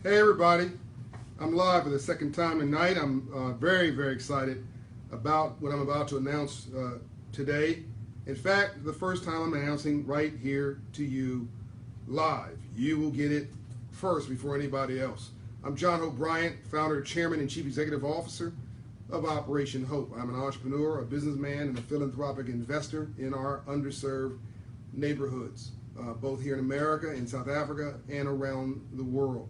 Hey everybody, I'm live for the second time tonight. I'm very, very excited about what I'm about to announce today. In fact, the first time I'm announcing right here to you live. You will get it first before anybody else. I'm John Hope Bryant, founder, chairman, and chief executive officer of Operation Hope. I'm an entrepreneur, a businessman, and a philanthropic investor in our underserved neighborhoods, both here in America, in South Africa, and around the world.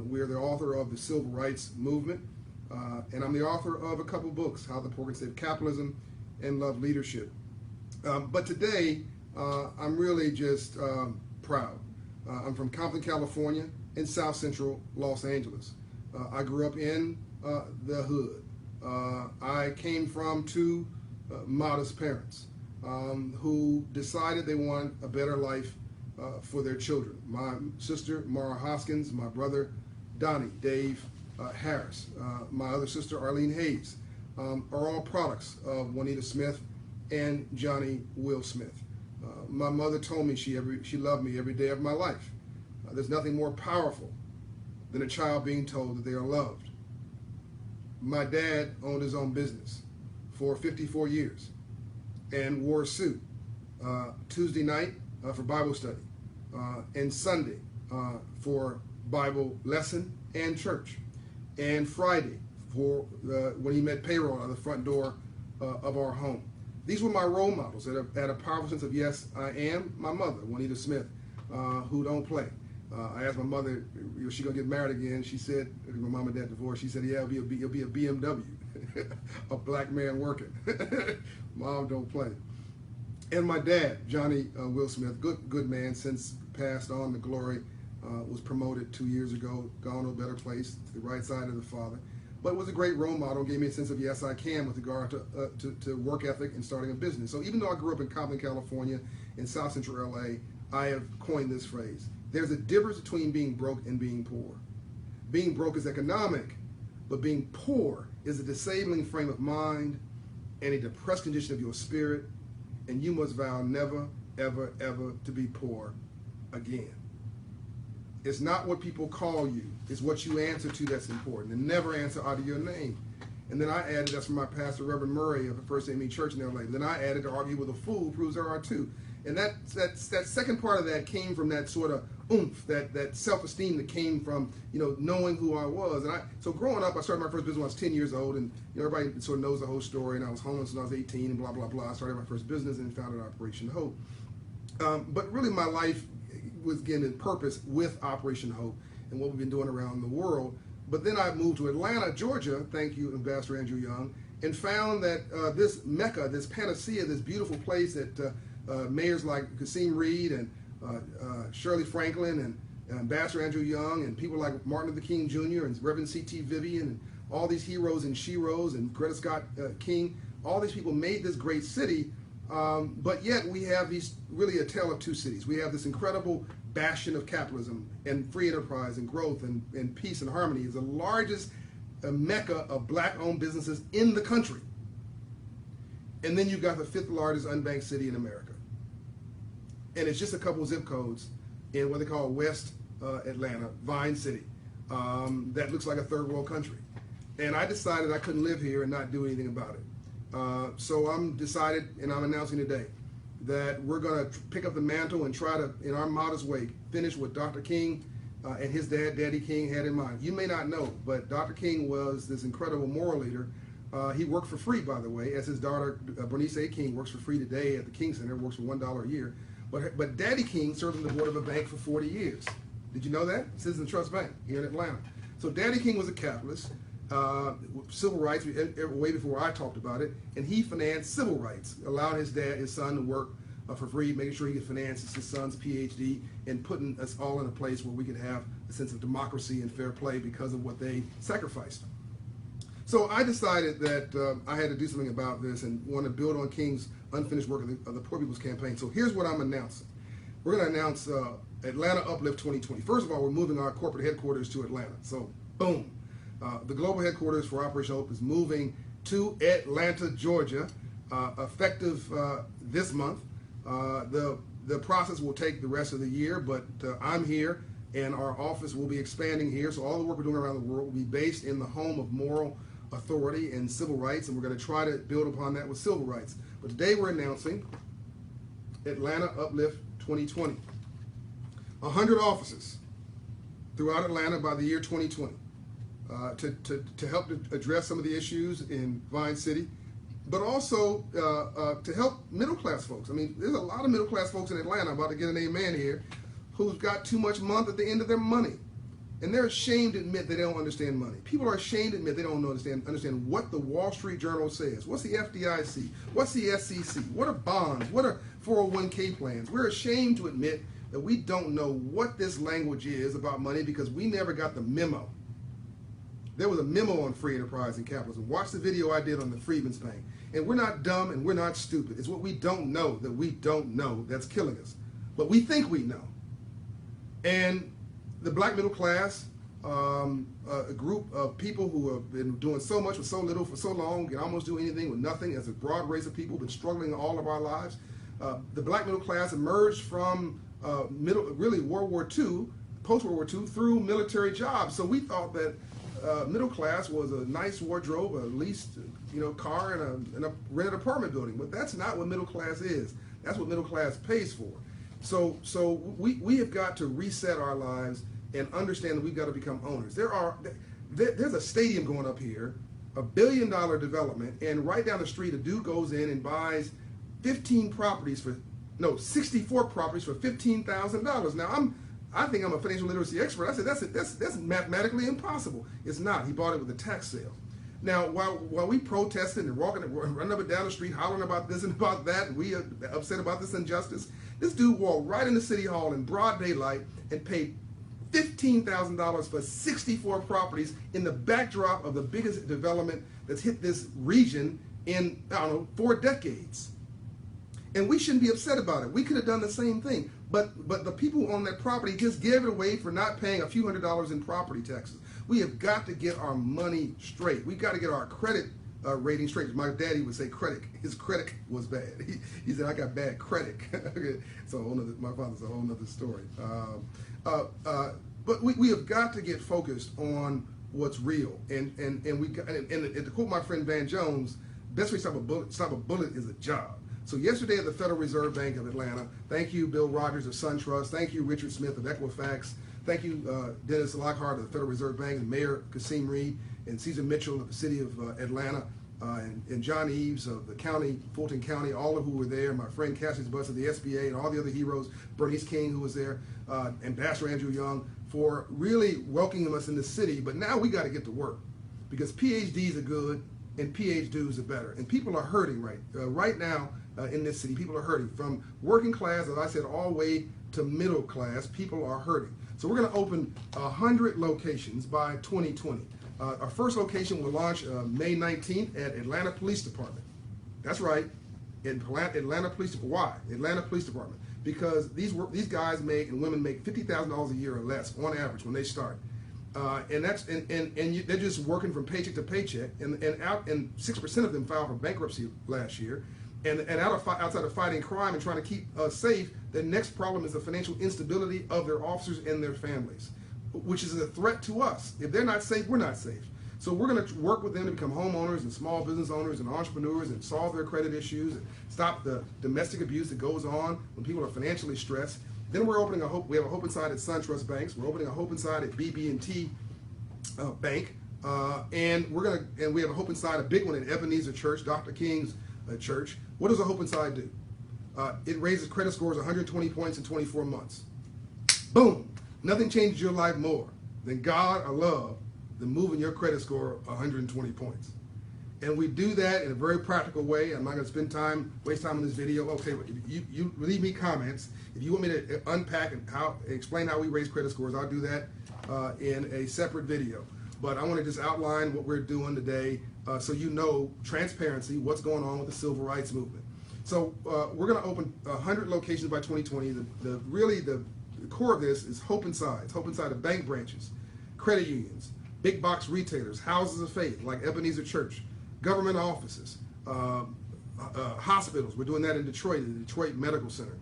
We're the author of the Civil Rights Movement, and I'm the author of a couple books, How the Poor Can Save Capitalism and Love Leadership. But today, I'm really just proud. I'm from Compton, California, in South Central Los Angeles. I grew up in the hood. I came from two modest parents who decided they wanted a better life for their children. My sister, Mara Hoskins, my brother, Donnie, Dave Harris, my other sister, Arlene Hayes, are all products of Juanita Smith and Johnny Will Smith. My mother told me she loved me every day of my life. There's nothing more powerful than a child being told that they are loved. My dad owned his own business for 54 years and wore a suit Tuesday night for Bible study and Sunday for Bible lesson and church, and Friday for when he met payroll at the front door of our home. These were my role models that had a powerful sense of yes, I am. My mother, Juanita Smith, who don't play. I asked my mother, is she gonna get married again? She said, my mom and dad divorced. She said, yeah, it'll be a BMW, a black man working. Mom don't play. And my dad, Johnny Will Smith, good man, since passed on to glory, was promoted 2 years ago, gone to a better place, to the right side of the Father. But was a great role model, gave me a sense of yes, I can with regard to work ethic and starting a business. So even though I grew up in Compton, California, in South Central LA, I have coined this phrase. There's a difference between being broke and being poor. Being broke is economic, but being poor is a disabling frame of mind and a depressed condition of your spirit, and you must vow never, ever, ever to be poor again. It's not what people call you, it's what you answer to that's important, and never answer out of your name. And then I added, that's from my pastor, Reverend Murray of the First AME Church in LA. Then I added, to argue with a fool proves there are two. And that second part of that came from that sort of oomph, that self-esteem that came from, knowing who I was. And so growing up, I started my first business when I was 10 years old, and everybody sort of knows the whole story. And I was homeless when I was 18, and blah, blah, blah. I started my first business and founded Operation Hope. But really my life was given purpose with Operation Hope and what we've been doing around the world. But then I moved to Atlanta, Georgia, thank you, Ambassador Andrew Young, and found that this Mecca, this panacea, this beautiful place that mayors like Kasim Reed and Shirley Franklin and Ambassador Andrew Young and people like Martin Luther King Jr. and Reverend C.T. Vivian and all these heroes and sheroes and Greta Scott King, all these people made this great city, but yet we have really a tale of two cities. We have this incredible bastion of capitalism and free enterprise and growth and peace and harmony. It's the largest mecca of black-owned businesses in the country. And then you've got the fifth largest unbanked city in America. And it's just a couple zip codes in what they call West Atlanta, Vine City, that looks like a third world country. And I decided I couldn't live here and not do anything about it. So I'm decided, and I'm announcing today, that we're going to pick up the mantle and try to, in our modest way, finish what Dr. King and his dad, Daddy King, had in mind. You may not know, but Dr. King was this incredible moral leader. He worked for free, by the way, as his daughter, Bernice A. King, works for free today at the King Center, works for $1 a year. But Daddy King served on the board of a bank for 40 years. Did you know that? Citizen Trust Bank here in Atlanta. So Daddy King was a capitalist, civil rights, way before I talked about it, and he financed civil rights, allowed his son to work for free, making sure he could finance his son's PhD, and putting us all in a place where we could have a sense of democracy and fair play because of what they sacrificed. So I decided that I had to do something about this and want to build on King's unfinished work of the Poor People's Campaign. So here's what I'm announcing. We're going to announce Atlanta Uplift 2020. First of all, we're moving our corporate headquarters to Atlanta. So boom. The global headquarters for Operation Hope is moving to Atlanta, Georgia, effective this month. The process will take the rest of the year, but I'm here and our office will be expanding here. So all the work we're doing around the world will be based in the home of moral authority and civil rights, and we're going to try to build upon that with civil rights. But today we're announcing Atlanta Uplift 2020. 100 offices throughout Atlanta by the year 2020 to help to address some of the issues in Vine City, but also to help middle-class folks. I mean, there's a lot of middle-class folks in Atlanta, I'm about to get an amen here, who've got too much month at the end of their money. And they're ashamed to admit they don't understand money. People are ashamed to admit they don't understand what the Wall Street Journal says. What's the FDIC? What's the SEC? What are bonds? What are 401k plans? We're ashamed to admit that we don't know what this language is about money because we never got the memo. There was a memo on free enterprise and capitalism. Watch the video I did on the Freedmen's Bank. And we're not dumb and we're not stupid. It's what we don't know that we don't know that's killing us. But we think we know. And the black middle class, a group of people who have been doing so much with so little for so long, can almost do anything with nothing, as a broad race of people, been struggling all of our lives. The black middle class emerged from really World War II, post-World War II, through military jobs. So we thought that middle class was a nice wardrobe, a leased car, and a rented apartment building. But that's not what middle class is. That's what middle class pays for. So we have got to reset our lives and understand that we've got to become owners. There's a stadium going up here, $1 billion development, and right down the street a dude goes in and buys 64 properties for $15,000. Now I think I'm a financial literacy expert. I said that's mathematically impossible. It's not. He bought it with a tax sale. Now, while we protested and running up and down the street, hollering about this and about that, and we are upset about this injustice, this dude walked right into City Hall in broad daylight and paid $15,000 for 64 properties in the backdrop of the biggest development that's hit this region in, 4 decades. And we shouldn't be upset about it. We could have done the same thing. But the people who own that property just gave it away for not paying a few $100s in property taxes. We have got to get our money straight. We've got to get our credit rating straight. My daddy would say credit. His credit was bad. He said, I got bad credit. So my father's a whole other story. But we have got to get focused on what's real. And to quote my friend Van Jones, best way to stop a bullet is a job. So yesterday at the Federal Reserve Bank of Atlanta, thank you Bill Rogers of SunTrust, thank you Richard Smith of Equifax, thank you Dennis Lockhart of the Federal Reserve Bank, and Mayor Kasim Reed, and Caesar Mitchell of the city of Atlanta, and John Eves of the county, Fulton County, all of who were there, my friend Cassius Bus of the SBA, and all the other heroes, Bernice King who was there, Ambassador Andrew Young, for really welcoming us in the city. But now we got to get to work, because PhDs are good and PhDs are better, and people are hurting right now. In this city, people are hurting. From working class, as I said, all the way to middle class, people are hurting. So we're going to open 100 locations by 2020. Our first location will launch May 19th at Atlanta Police Department. That's right, Atlanta Police Department. Why? Atlanta Police Department. Because these guys make and women make $50,000 a year or less on average when they start. And they're just working from paycheck to paycheck, and 6% of them filed for bankruptcy last year. And outside of fighting crime and trying to keep us safe, the next problem is the financial instability of their officers and their families, which is a threat to us. If they're not safe, we're not safe. So we're going to work with them to become homeowners and small business owners and entrepreneurs and solve their credit issues and stop the domestic abuse that goes on when people are financially stressed. Then we're opening we have a Hope Inside at SunTrust Banks. We're opening a Hope Inside at BB&T Bank, and we have a Hope Inside, a big one at Ebenezer Church, Dr. King's church. What does a Hope Inside do? It raises credit scores 120 points in 24 months. Boom! Nothing changes your life more than God or love than moving your credit score 120 points. And we do that in a very practical way. I'm not going to waste time on this video. Okay, you leave me comments. If you want me to unpack and explain how we raise credit scores, I'll do that in a separate video. But I want to just outline what we're doing today so you know transparency, what's going on with the civil rights movement. So we're going to open 100 locations by 2020. The core of this is Hope Inside. It's Hope Inside of bank branches, credit unions, big box retailers, houses of faith like Ebenezer Church, government offices, hospitals. We're doing that in Detroit, the Detroit Medical Center,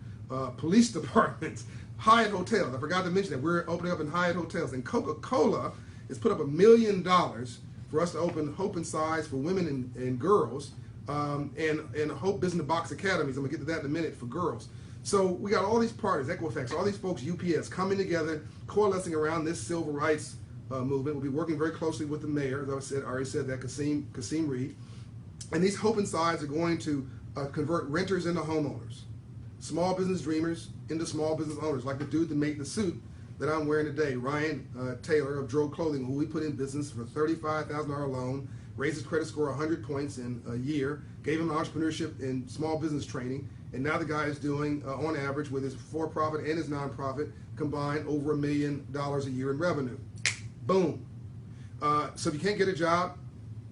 police departments, Hyatt Hotels. I forgot to mention that we're opening up in Hyatt Hotels. And Coca-Cola has put up $1 million for us to open Hope Insides for women and girls, and Hope Business Box Academies. I'm going to get to that in a minute for girls. So we got all these partners, Equifax, all these folks, UPS, coming together, coalescing around this civil rights movement. We'll be working very closely with the mayor, as I already said that, Kasim Reed. And these Hope Insides are going to convert renters into homeowners, small business dreamers into small business owners, like the dude that made the suit that I'm wearing today, Ryan Taylor of Dro Clothing, who we put in business for a $35,000 loan, raised his credit score 100 points in a year, gave him entrepreneurship and small business training, and now the guy is doing, on average, with his for-profit and his nonprofit, combined over $1 million a year in revenue. Boom. So if you can't get a job,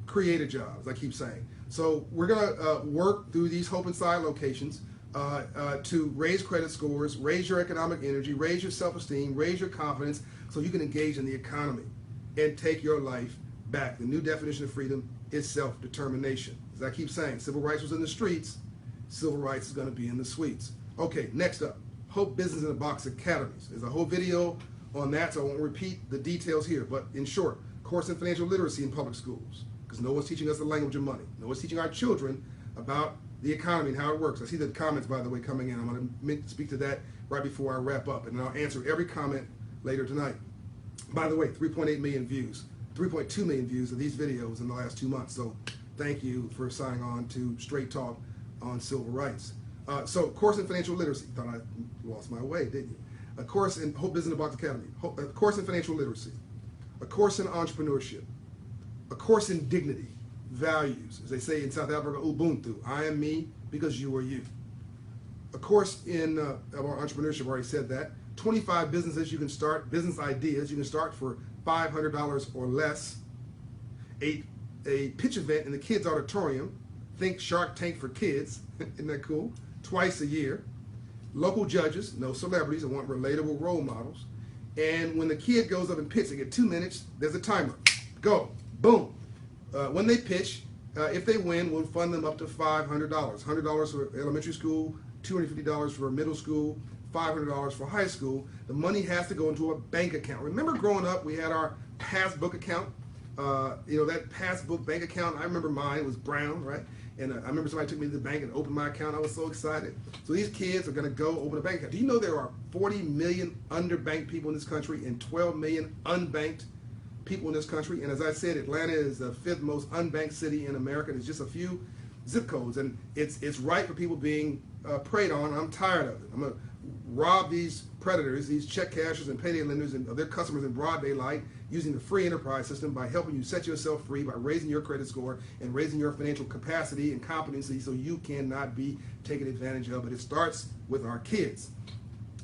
create a job, as I keep saying. So we're going to work through these Hope Inside locations to raise credit scores, raise your economic energy, raise your self-esteem, raise your confidence, so you can engage in the economy and take your life back. The new definition of freedom is self-determination. As I keep saying, civil rights was in the streets, civil rights is going to be in the suites. Okay, next up, Hope Business in a Box Academies. There's a whole video on that, so I won't repeat the details here, but in short, course in financial literacy in public schools, because no one's teaching us the language of money. No one's teaching our children about the economy and how it works. I see the comments, by the way, coming in. I'm going to speak to that right before I wrap up, and then I'll answer every comment later tonight. By the way, 3.8 million views, 3.2 million views of these videos in the last 2 months. So thank you for signing on to Straight Talk on Civil Rights. So course in financial literacy. Thought I lost my way, didn't you? A course in Hope Business in a Box Academy. A course in financial literacy. A course in entrepreneurship. A course in dignity. Values, as they say in South Africa, Ubuntu. I am me because you are you. A course in our entrepreneurship, I already said that. 25 businesses you can start, business ideas you can start for $500 or less. A pitch event in the kids' auditorium. Think Shark Tank for kids. Isn't that cool? Twice a year. Local judges, no celebrities. I want relatable role models. And when the kid goes up and pitches, they get 2 minutes. There's a timer. Go. Boom. When they pitch, if they win, we'll fund them up to $500. $100 for elementary school, $250 for middle school, $500 for high school. The money has to go into a bank account. Remember growing up, we had our passbook account. That passbook bank account, I remember mine was brown, right? And I remember somebody took me to the bank and opened my account. I was so excited. So these kids are going to go open a bank account. Do you know there are 40 million underbanked people in this country and 12 million unbanked people in this country? And as I said, Atlanta is the 5th most unbanked city in America. There's just a few zip codes, and it's right for people being preyed on. I'm tired of it. I'm going to rob these predators, these check cashers and payday lenders and their customers in broad daylight using the free enterprise system by helping you set yourself free, by raising your credit score and raising your financial capacity and competency so you cannot be taken advantage of. But it starts with our kids.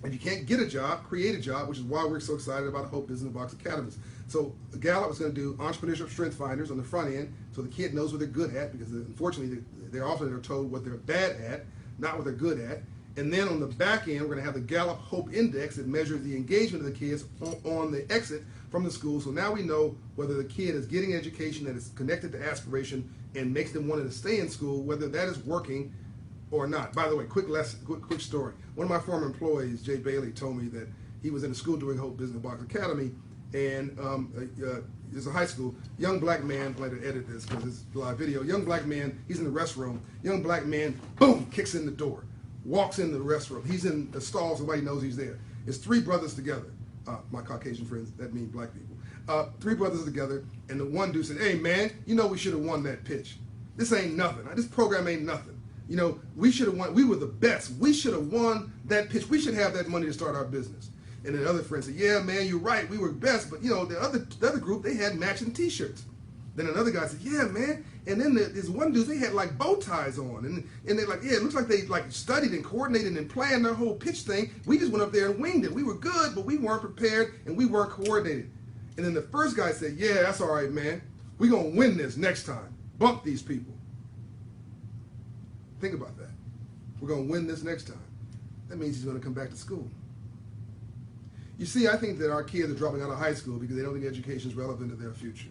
If you can't get a job, create a job, which is why we're so excited about Hope Business in a Box Academies. So Gallup is going to do entrepreneurship strength finders on the front end so the kid knows what they're good at, because unfortunately they're often told what they're bad at, not what they're good at. And then on the back end, we're going to have the Gallup Hope Index that measures the engagement of the kids on the exit from the school. So now we know whether the kid is getting an education that is connected to aspiration and makes them want to stay in school, whether that is working or not. By the way, quick story. One of my former employees, Jay Bailey, told me that he was in a school doing Hope Business Box Academy, and it's a high school. Young black man, I'll later edit this because it's a live video. Young black man, he's in the restroom. Young black man, boom, kicks in the door. Walks in the restroom. He's in the stall, so nobody knows he's there. It's 3 brothers together. My Caucasian friends, that means black people. 3 brothers together, and the one dude said, "Hey man, you know we should have won that pitch. This ain't nothing. This program ain't nothing. You know, we should have won. We were the best. We should have won that pitch. We should have that money to start our business." And then the other friend said, "Yeah man, you're right. We were best, but you know the other group, they had matching T-shirts." Then another guy said, "Yeah, man." And then this one dude, they had like bow ties on, and they're like, "Yeah, it looks like they like studied and coordinated and planned their whole pitch thing. We just went up there and winged it. We were good, but we weren't prepared and we weren't coordinated." And then the first guy said, "Yeah, that's all right, man. We're gonna win this next time. Bump these people." Think about that. We're gonna win this next time. That means he's gonna come back to school. You see, I think that our kids are dropping out of high school because they don't think education is relevant to their future.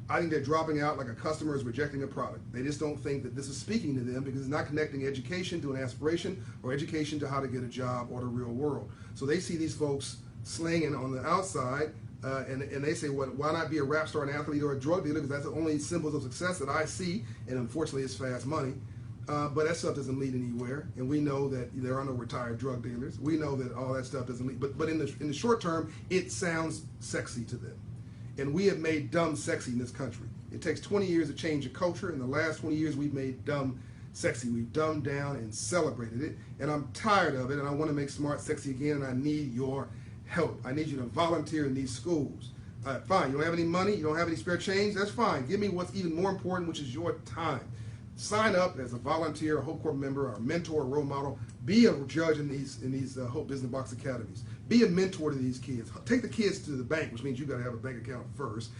I think they're dropping out like a customer is rejecting a product. They just don't think that this is speaking to them because it's not connecting education to an aspiration or education to how to get a job or the real world. So they see these folks slinging on the outside, and they say, well, why not be a rap star, an athlete, or a drug dealer? Because that's the only symbols of success that I see, and unfortunately it's fast money. But that stuff doesn't lead anywhere, and we know that there are no retired drug dealers. We know that all that stuff doesn't lead. But in the short term, it sounds sexy to them. And we have made dumb sexy in this country. It takes 20 years to change a culture. In the last 20 years, we've made dumb sexy. We've dumbed down and celebrated it. And I'm tired of it, and I want to make smart sexy again, and I need your help. I need you to volunteer in these schools. Fine, you don't have any money, you don't have any spare change, that's fine. Give me what's even more important, which is your time. Sign up as a volunteer, a Hope Corps member, or a mentor, a role model. Be a judge in these Hope Business Box Academies. Be a mentor to these kids. Take the kids to the bank, which means you got to have a bank account first.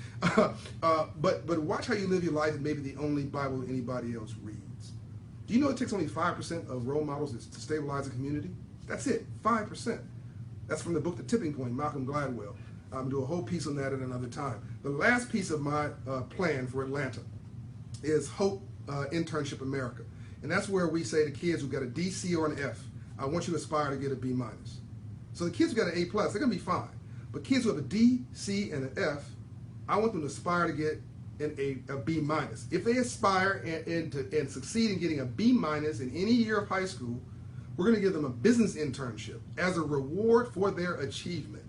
But watch how you live your life, and maybe the only Bible anybody else reads. Do you know it takes only 5% of role models to stabilize a community? That's it, 5%. That's from the book The Tipping Point, Malcolm Gladwell. I'm going to do a whole piece on that at another time. The last piece of my plan for Atlanta is Hope Internship America. And that's where we say to kids who got a D, C, or an F, I want you to aspire to get a B minus. So the kids who got an A plus, they're going to be fine. But kids who have a D, C, and an F, I want them to aspire to get a B minus. If they aspire and succeed in getting a B minus in any year of high school, we're going to give them a business internship as a reward for their achievement.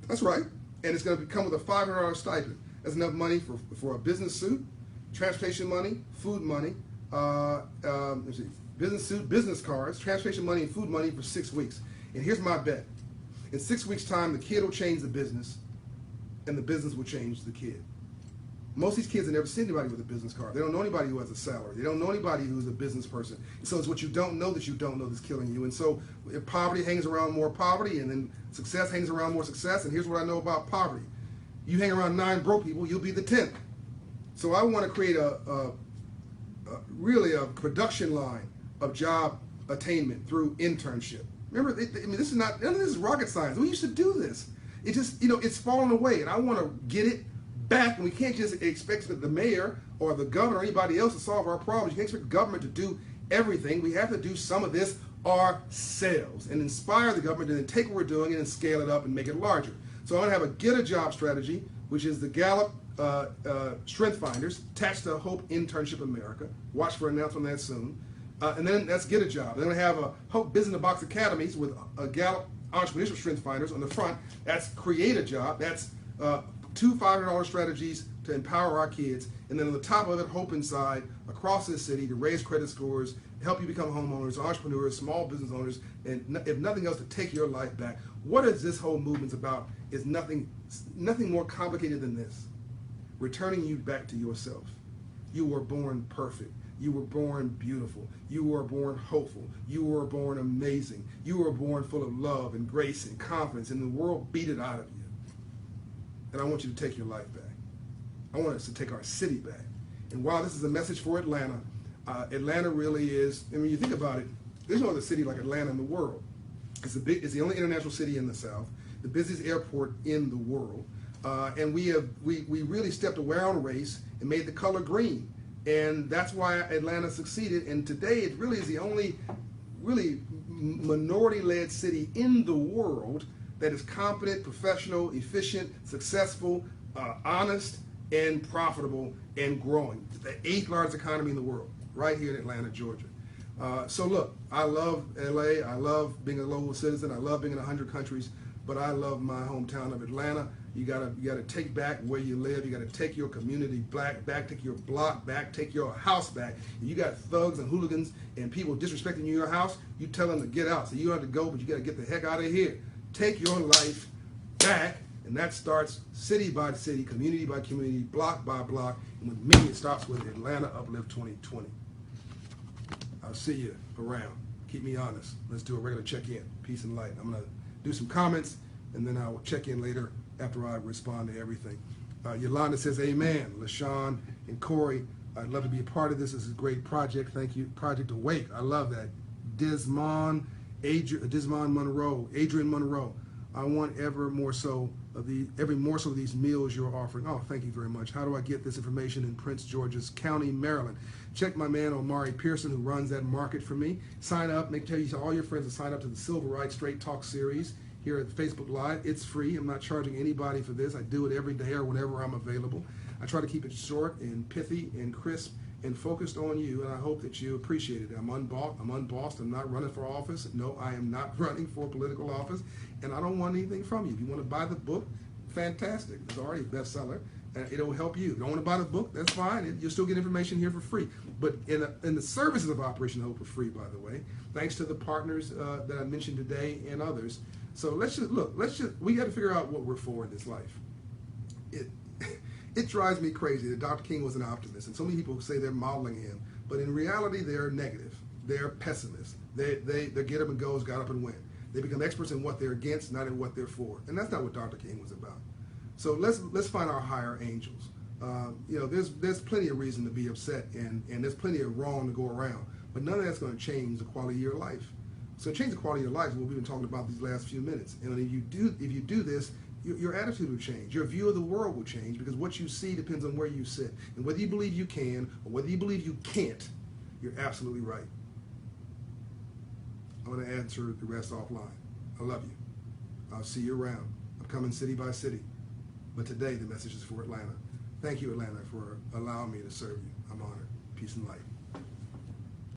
That's right. And it's going to come with a $500 stipend. That's enough money for a business suit, transportation money, food money, business suit, business cards, transportation money, and food money for 6 weeks. And here's my bet. In 6 weeks' time, the kid will change the business, and the business will change the kid. Most of these kids have never seen anybody with a business card. They don't know anybody who has a salary. They don't know anybody who's a business person. So it's what you don't know that you don't know that's killing you. And so if poverty hangs around more poverty, and then success hangs around more success, and here's what I know about poverty. You hang around 9 broke people, you'll be the 10th. So I want to create really a production line of job attainment through internship. Remember, this is not, none of this is rocket science. We used to do this. It just, it's fallen away, and I want to get it back, and we can't just expect the mayor or the governor or anybody else to solve our problems. You can't expect government to do everything. We have to do some of this ourselves and inspire the government, and then take what we're doing and scale it up and make it larger. So I'm going to have a get a job strategy, which is the Gallup Strength Finders attached to Hope Internship America. Watch for an announcement on that soon. And then that's get a job. Then we have a Hope Business Box Academies with a Gallup Entrepreneurship Strength Finders on the front. That's create a job. That's 2 $500 strategies to empower our kids, and then on the top of it, Hope Inside across this city to raise credit scores, help you become homeowners, entrepreneurs, small business owners, and if nothing else, to take your life back. What is this whole movement about is nothing more complicated than this. Returning you back to yourself. You were born perfect. You were born beautiful. You were born hopeful. You were born amazing. You were born full of love and grace and confidence, and the world beat it out of you. And I want you to take your life back. I want us to take our city back. And while this is a message for Atlanta, Atlanta really is, and when you think about it, there's no other city like Atlanta in the world. It's the only international city in the South, the busiest airport in the world, and we really stepped away on race and made the color green. And that's why Atlanta succeeded. And today it really is the only really minority-led city in the world that is competent, professional, efficient, successful, honest, and profitable, and growing. The 8th largest economy in the world, right here in Atlanta, Georgia. So look, I love LA, I love being a global citizen, I love being in 100 countries, but I love my hometown of Atlanta. You gotta take back where you live. You gotta take your community back, take your block back, take your house back. If you got thugs and hooligans and people disrespecting your house, you tell them to get out. So you don't have to go, but you gotta get the heck out of here. Take your life back, and that starts city by city, community by community, block by block, and with me, it starts with Atlanta Uplift 2020. I'll see you around. Keep me honest. Let's do a regular check-in. Peace and light. I'm going to do some comments, and then I will check in later after I respond to everything. Yolanda says, amen. LaShawn and Corey, I'd love to be a part of this. This is a great project. Thank you. Project Awake. I love that. Adrian Monroe. I want ever more so every morsel of these meals you're offering. Oh, thank you very much. How do I get this information in Prince George's County, Maryland? Check my man Omari Pearson, who runs that market for me. Sign up. Tell you all your friends to sign up to the Silver Right Straight Talk series here at Facebook Live. It's free. I'm not charging anybody for this. I do it every day or whenever I'm available. I try to keep it short and pithy and crisp and focused on you, and I hope that you appreciate it. I'm unbossed. I'm not running for office. No, I am not running for political office, and I don't want anything from you. If you want to buy the book, fantastic. It's already a bestseller, and it'll help you. If you don't want to buy the book, that's fine. You'll still get information here for free. But in the services of Operation Hope are free, by the way, thanks to the partners that I mentioned today and others. So we got to figure out what we're for in this life. It drives me crazy that Dr. King was an optimist, and so many people say they're modeling him, but in reality, they're negative. They're pessimists. Their get up and goes, got up and went. They become experts in what they're against, not in what they're for, and that's not what Dr. King was about. So let's find our higher angels. There's plenty of reason to be upset, and there's plenty of wrong to go around, but none of that's going to change the quality of your life. So change the quality of your life is what we've been talking about these last few minutes, and if you do this, your attitude will change. Your view of the world will change, because what you see depends on where you sit. And whether you believe you can or whether you believe you can't, you're absolutely right. I'm going to answer the rest offline. I love you. I'll see you around. I'm coming city by city. But today the message is for Atlanta. Thank you, Atlanta, for allowing me to serve you. I'm honored. Peace and light.